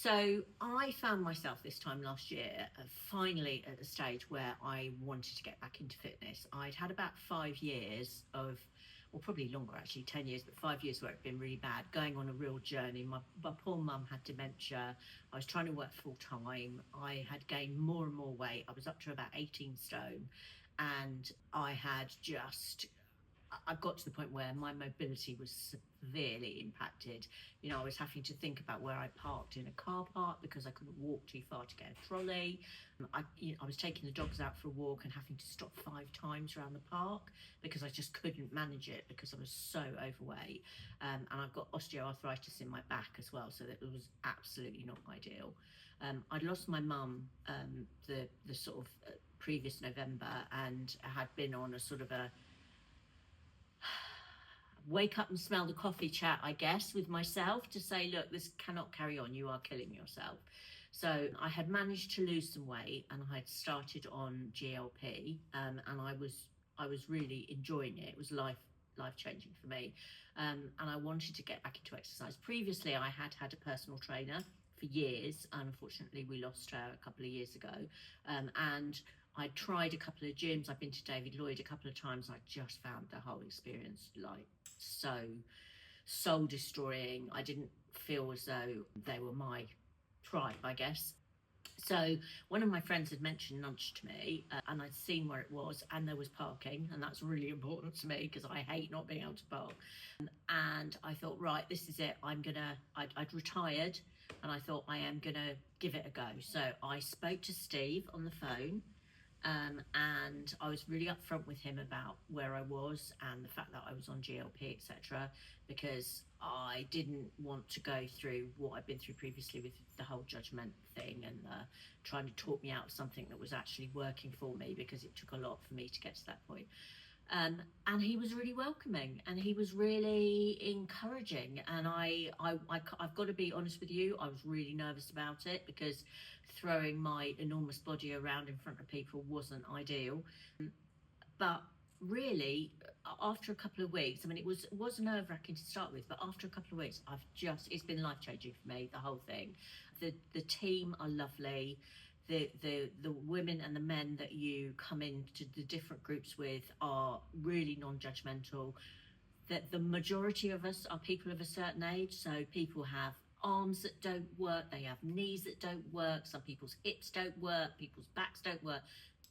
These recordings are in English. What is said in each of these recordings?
So I found myself this time last year, finally at the stage where I wanted to get back into fitness. I'd had about 5 years of, or probably longer actually, 10 years, but 5 years where it'd been really bad, going on a real journey. My poor mum had dementia. I was trying to work full time. I had gained more and more weight. I was up to about 18 stone. And I had just I got to the point where my mobility was severely impacted. I was having to think about where I parked in a car park because I couldn't walk too far to get a trolley. I was taking the dogs out for a walk and having to stop 5 times around the park because I just couldn't manage it because I was so overweight. And I've got osteoarthritis in my back as well, so that it was absolutely not ideal. I'd lost my mum the sort of previous November, and I had been on a sort of a wake up and smell the coffee chat, I guess, with myself to say, look, this cannot carry on. You are killing yourself. So I had managed to lose some weight, and I had started on GLP, and I was really enjoying it. It was life changing for me, and I wanted to get back into exercise. Previously, I had had a personal trainer for years, and unfortunately, we lost her a couple of years ago, and I tried a couple of gyms. I've been to David Lloyd a couple of times. I just found the whole experience like so soul destroying. I didn't feel as though they were my tribe, I guess. So one of my friends had mentioned lunch to me, and I'd seen where it was, and there was parking, and that's really important to me because I hate not being able to park. And I thought, right, this is it. I'd retired, and I thought I am gonna give it a go. So I spoke to Steve on the phone. And I was really upfront with him about where I was and the fact that I was on GLP, etc., because I didn't want to go through what I'd been through previously with the whole judgment thing and trying to talk me out of something that was actually working for me, because it took a lot for me to get to that point. And he was really welcoming, and he was really encouraging. And I've got to be honest with you, I was really nervous about it because throwing my enormous body around in front of people wasn't ideal. But really, after a couple of weeks, I mean, it was nerve-wracking to start with, but after a couple of weeks, it's been life-changing for me, the whole thing. The team are lovely. The women and the men that you come into the different groups with are really non-judgmental. That the majority of us are people of a certain age, so people have arms that don't work, they have knees that don't work, some people's hips don't work, people's backs don't work.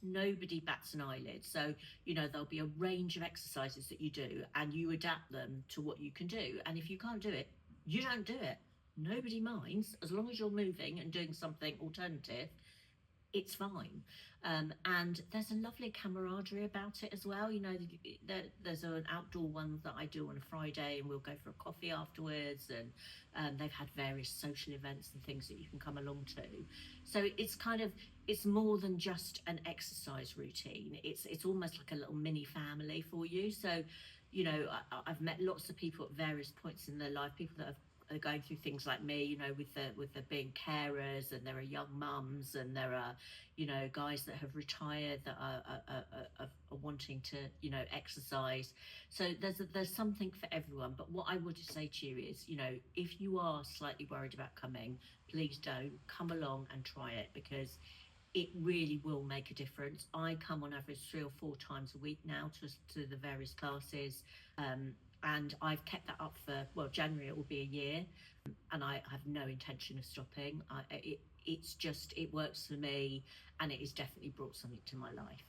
Nobody bats an eyelid. So there'll be a range of exercises that you do, and you adapt them to what you can do. And if you can't do it, you don't do it. Nobody minds, as long as you're moving and doing something alternative. It's fine. And there's a lovely camaraderie about it as well. There's an outdoor one that I do on a Friday, and we'll go for a coffee afterwards, and they've had various social events and things that you can come along to. So it's more than just an exercise routine. It's almost like a little mini family for you. So I've met lots of people at various points in their life, people that are going through things like me, with the being carers, and there are young mums, and there are guys that have retired that are wanting to exercise. So there's something for everyone. But what I would say to you is, if you are slightly worried about coming, please don't come along and try it, because it really will make a difference. I come on average 3 or 4 times a week now to the various classes. And I've kept that up for, well, January it will be a year, and I have no intention of stopping. It works for me, and it has definitely brought something to my life.